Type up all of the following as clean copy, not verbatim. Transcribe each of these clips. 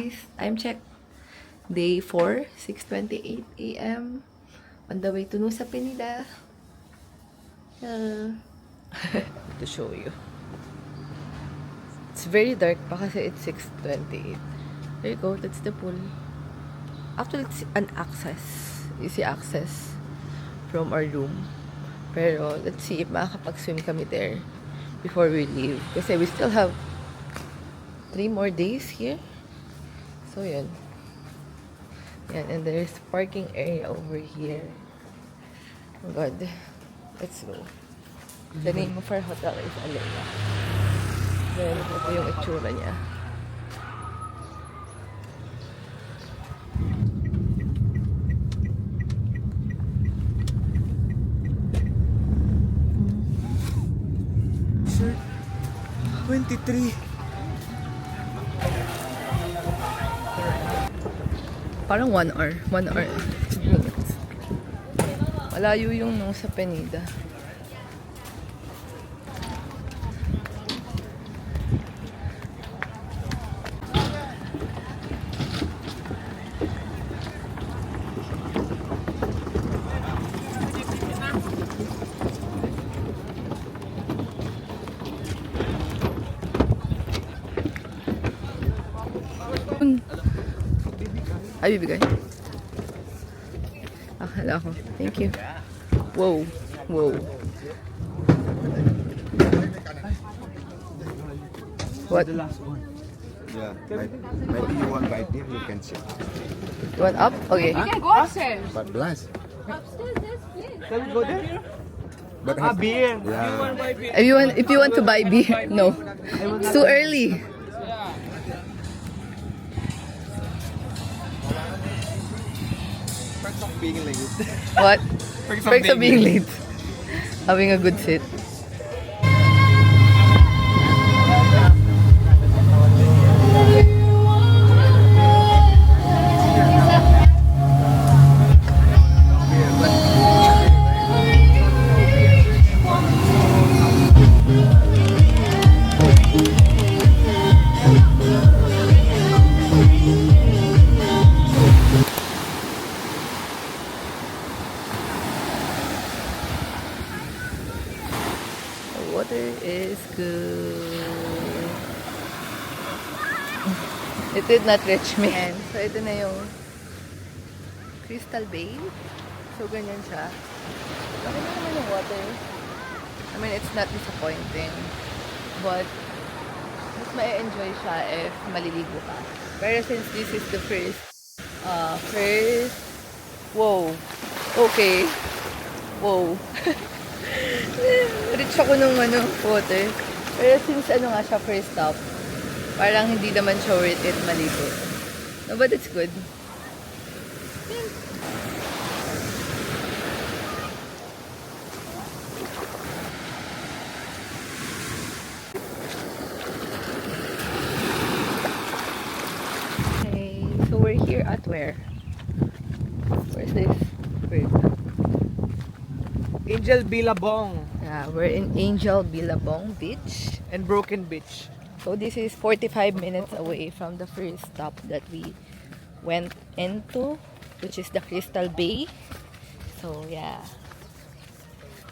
guys. Time check. Day 4, 6:28 a.m. On the way to Nusa Penida. To show you. It's very dark pa kasi it's 6:28. There you go. That's the pool. Actually, it's an access. Easy access from our room. Pero, let's see if makakapag-swim kami there before we leave. Kasi we still have 3 more days here. So, yun. Yan, and there's parking area over here. Oh God. Let's go. The name of our hotel is Alea. Then, ito yung itsura niya. Sir, 23. Parang 1 hour. 1 hour. 2 minutes. Malayo yung nung sa Penida. Ay, bibigay. Akala ko. Thank you. Wow. Wow. What? The last one. Yeah, maybe you want by name, you can check. You want up? Okay. You can go upstairs. But blast. Upstairs, there's place. Can we go there? But Beer. yeah, If you want to buy beer, no. It's too early. perks of being late. What? Perks of being late. Having a good sit. Water is good. It did not reach me. And so, ito na yung Crystal Bay. So, ganyan siya. Laki na naman yung water. I mean, it's not disappointing. But, mas ma-enjoy siya if maliligo ka. Pero since this is the first, whoa. Okay. Whoa. Reach ako nung water. Pero since nga siya first stop, parang hindi naman siya worth it maligo. No, but it's good. Yeah. Okay, so we're here at where? Where's this? Wait. Angel Billabong Yeah, we're in Angel Billabong Beach. and Broken Beach. So this is 45 minutes away from the first stop that we went into, which is the Crystal Bay. So yeah.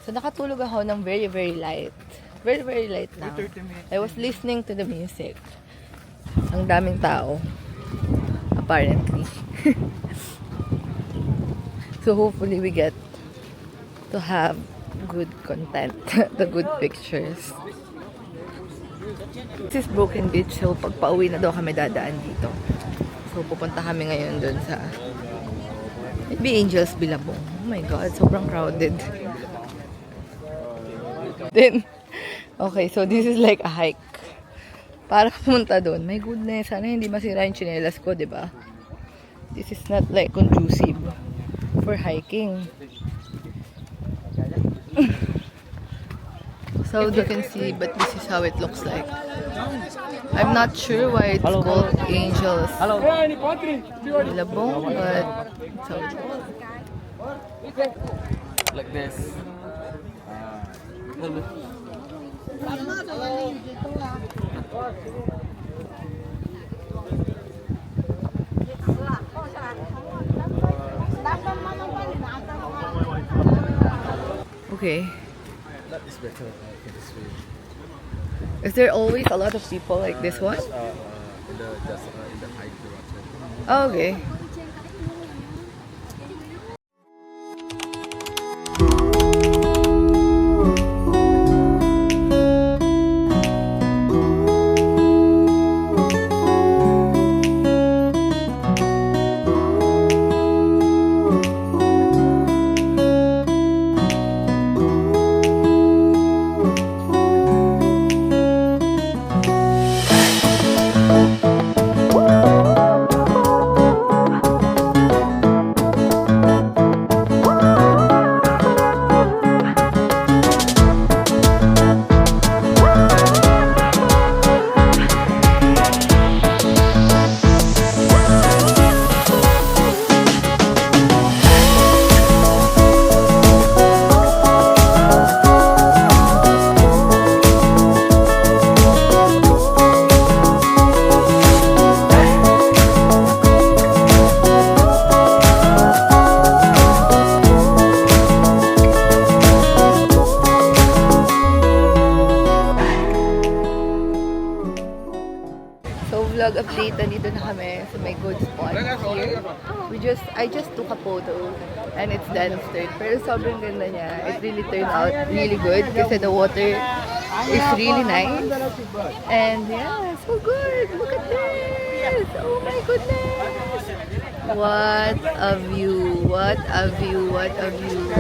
So nakatulog ako ng very, very light. Very, very light now. 30 minutes. I was listening to the music. Ang daming tao. Apparently. So hopefully we get to have good content, the good pictures. This is Broken Beach, so pag pauwi na daw kami dadaan dito. So pupunta kami ngayon dun sa maybe Angel's Billabong. Oh my God, sobrang crowded. Then, okay, so this is like a hike. Para pumunta dun, my goodness, sana hindi masira yung tsinelas ko, diba? This is not like conducive for hiking. So you can see, but this is how it looks like. I'm not sure why it's called Angel's Billabong, but it's how it looks. Like this. Okay. That is better. This way. Is there always a lot of people like this one? In the height direction. Oh, okay. So vlog update, nandito na kami sa may good spot here. I just took a photo and it's Danster. Pero sobrang ganda niya. It really turned out really good kasi the water is really nice. And yeah, so good. Look at this. Oh my goodness. What a view. What a view. What a view.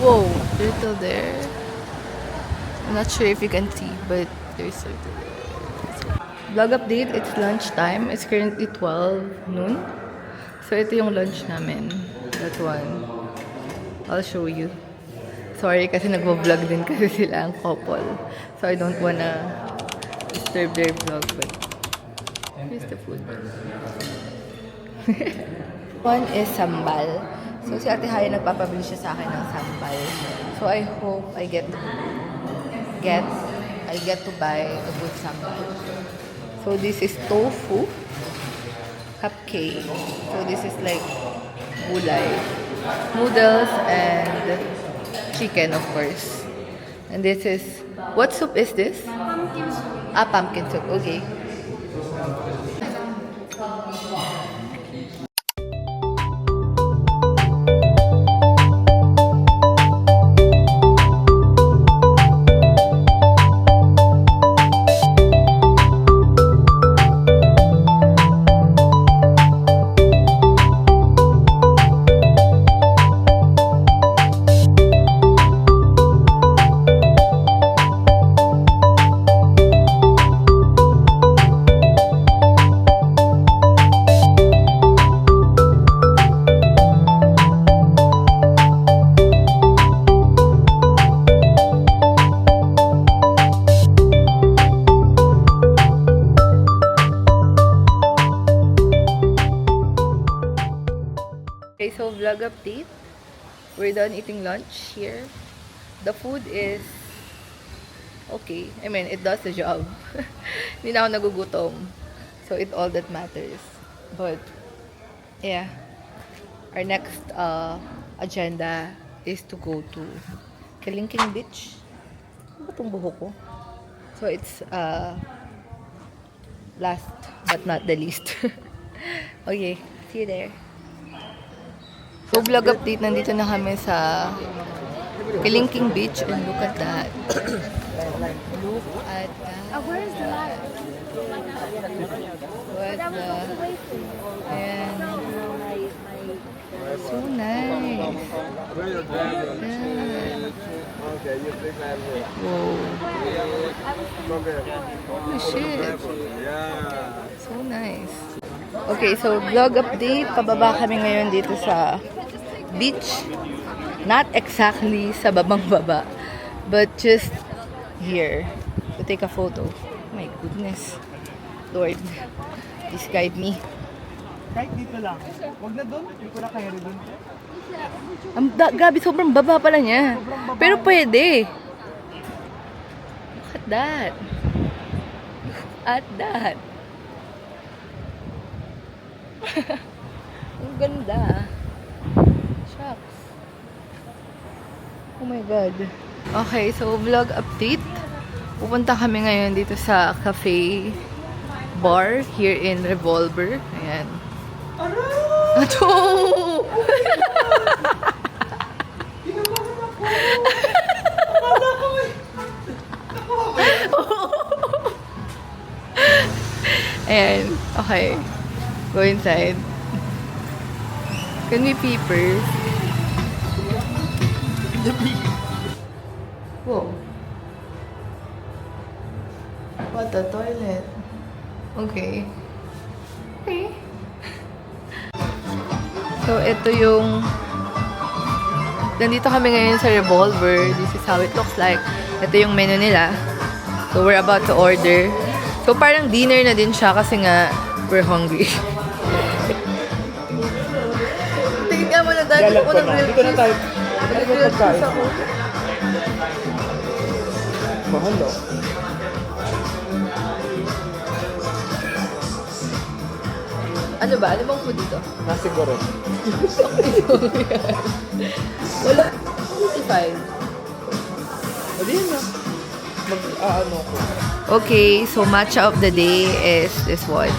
Whoa, turtle there. I'm not sure if you can see, but there's turtle there. Vlog update, it's lunchtime. It's currently 12 noon. So ito yung lunch namin. That one. I'll show you. Sorry kasi nagvo-vlog din kasi sila ang couple. So I don't wanna disturb their vlog, but here's the food. One is sambal. So, si Ate Haya nagpapabili siya sa akin ng sambal. So, I hope I get to buy a good sambal. So, this is tofu cupcake. So, this is like gulay, noodles, and chicken, of course. And this is, what soup is this? Pumpkin soup. Ah, pumpkin soup. Okay. Okay, so vlog update. We're done eating lunch here. The food is okay. I mean, it does the job. Hindi na ako nagugutom. So, it all that matters. But, yeah. Our next agenda is to go to Kalingking Beach. Ano ba itong buhok ko? So, it's last but not the least. Okay, see you there. So, vlog update, nandito na kami sa Kalingking Beach and look at that. Look at that. Where is the ladder? What That was all the the... way through. Ayan. My So nice. Yeah. Okay, you take that away. Whoa. Okay. Holy shit. Yeah. So nice. Okay, so vlog update. Pababa kami ngayon dito sa beach. Not exactly sa babang baba, but just here to take a photo. My goodness. Lord, please guide me. Kahit dito lang. Huwag na doon. Hindi ko na kaya rin doon. Grabe, sobrang baba pala niya. Pero pwede. Look at that. at that. Ang ganda. Shucks. Oh my God. Okay, so vlog update. Pupunta kami ngayon dito sa cafe bar here in Revolver. Ayan. Ato! Ayan. Okay. Go inside. Can we pee first? Whoa. What the toilet? Okay. Okay. So, ito yung... Nandito kami ngayon sa Revolver. This is how it looks like. Ito yung menu nila. So, we're about to order. So, parang dinner na din siya kasi nga, we're hungry. Tingnan mo na dahil ako ng Dito na tayo. grilled cheese ako. Mahal, no? Ano ba? Ano bang food dito? Nasi goreng. Wala. 55. O, di yun na. Mag-ano ko. Okay, so matcha of the day is this one.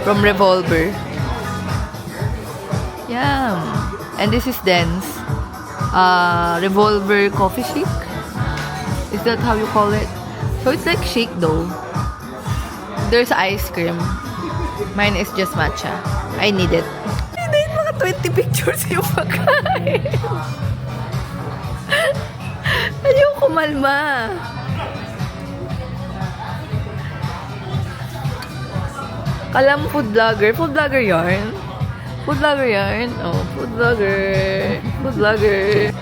From Revolver. Yum. And this is Den's. Revolver coffee shake. Is that how you call it? So it's like shake though. There's ice cream. Mine is just matcha. I need it. Hindi, mga 20 pictures yung pagkain. Ayaw kumalma. Kalam food vlogger. Food vlogger yarn. Food vlogger yarn. Oh, food vlogger. Food vlogger.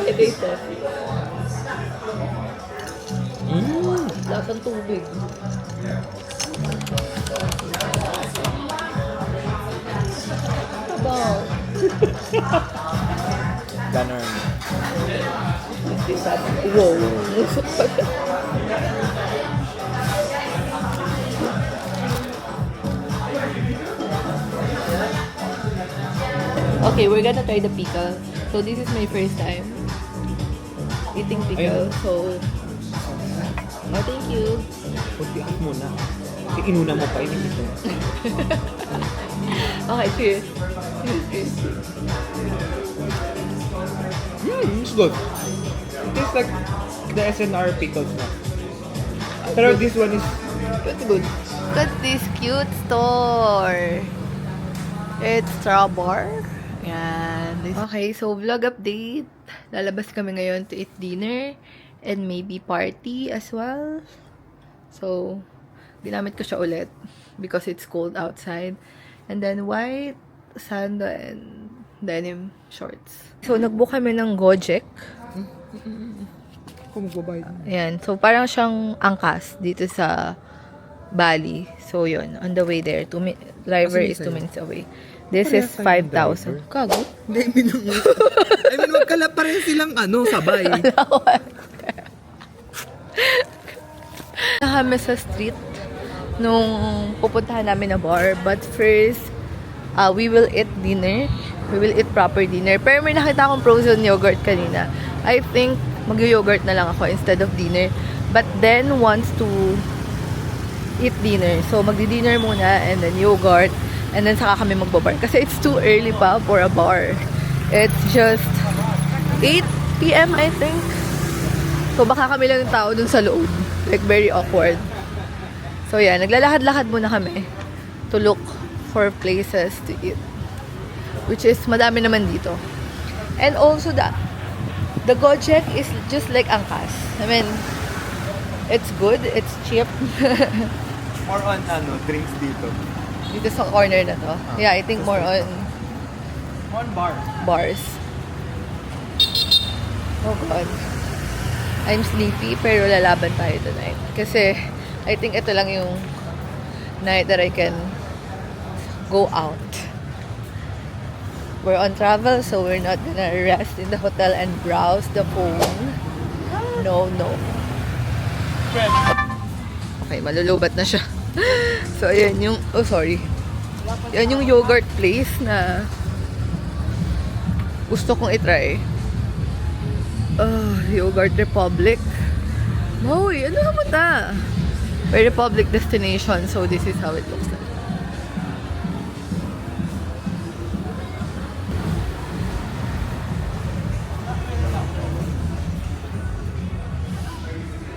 Okay, taste it. Lasang tubig. Sabaw. Ganon. Wow. Okay, we're gonna try the pickle. So this is my first time eating pickle. Ayun. So, oh, thank you. Kuntian muna. Inuna mo pa, hindi ito. Okay, cheers. Cheers. It's good. It tastes like the SNR pickles na. Pero this one is pretty good. Look at this cute store. It's Strawbar. Yan. Okay, so vlog update. Lalabas kami ngayon to eat dinner and maybe party as well. So, ginamit ko siya ulit because it's cold outside. And then white sando and denim shorts. So, nagbook kami ng Gojek. Kung magbabayad. Ayan. So, parang siyang angkas dito sa Bali. So, yun. On the way there. Driver is 2 minutes away. This is 5,000. Kago? Hindi, minungot. I mean, magkala pa rin silang sabay. Kami sa street nung pupuntahan namin na bar. But first, we will eat dinner. We will eat proper dinner. Pero may nakita akong frozen yogurt kanina. I think mag-yogurt na lang ako instead of dinner. But then wants to eat dinner. So, magdi-dinner muna and then yogurt. And then saka kami magbabar. Kasi it's too early pa for a bar. It's just 8 p.m. I think. So, baka kami lang yung tao dun sa loob. Like, very awkward. So, yeah. Naglalakad-lakad muna kami to look for places to eat. Which is, madami naman dito. And also, the Gojek is just like angkas. I mean, it's good. It's cheap. More on drinks dito. Dito sa corner na to. Yeah, I think more on bar. bars. Oh God. I'm sleepy pero lalaban tayo tonight. Kasi I think ito lang yung night that I can go out. We're on travel so we're not gonna rest in the hotel and browse the phone. No. Okay, malulubat na siya. So, ayan yung, oh sorry. Yan yung yogurt place na gusto kong itry. Yogurt Republic. Hoy, ano naman ta? May Republic destination, so this is how it looks like.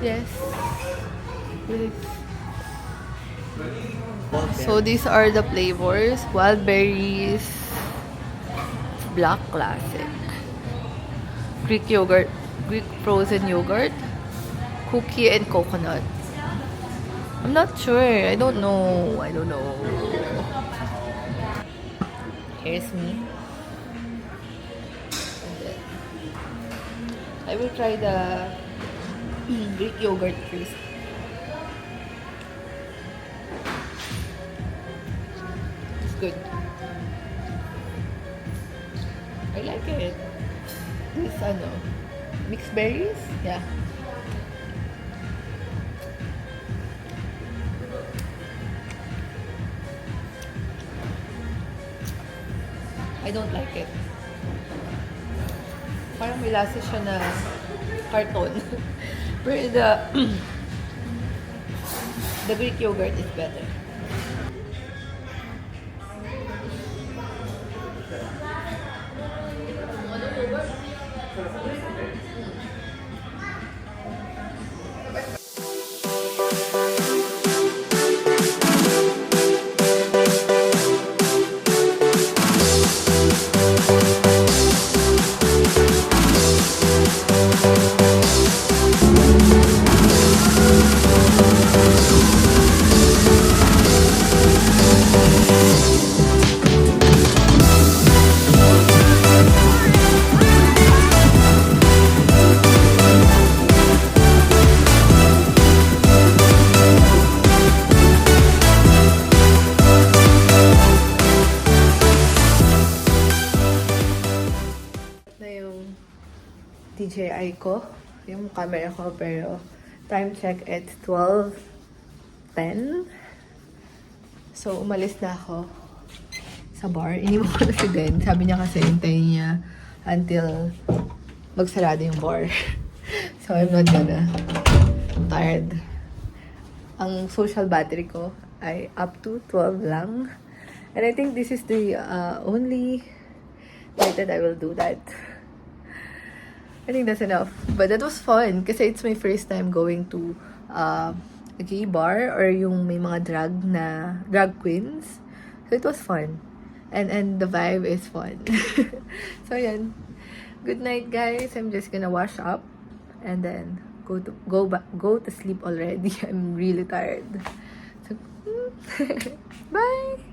Yes. Yes. So these are the flavors. Wild berries, black classic, Greek yogurt, Greek frozen yogurt, cookie and coconut. I'm not sure. I don't know. Here's me. And then I will try the Greek yogurt first. It's good. I like it. This mixed berries? Yeah. I don't like it. Parang may lasa siya na karton. But the Greek yogurt is better. DJI ko, yung camera ko, pero time check, it's 12:10. So, umalis na ako sa bar. Iniwan ko na si Den. Sabi niya kasi, hintayin niya until magsarado yung bar. So, I'm not gonna. I'm tired. Ang social battery ko ay up to 12 lang. And I think this is the only night that I will do that. I think that's enough. But that was fun kasi it's my first time going to a gay bar or yung may mga drag queens. So it was fun. And the vibe is fun. So yan. Good night, guys. I'm just gonna wash up and then go to sleep already. I'm really tired. So, bye.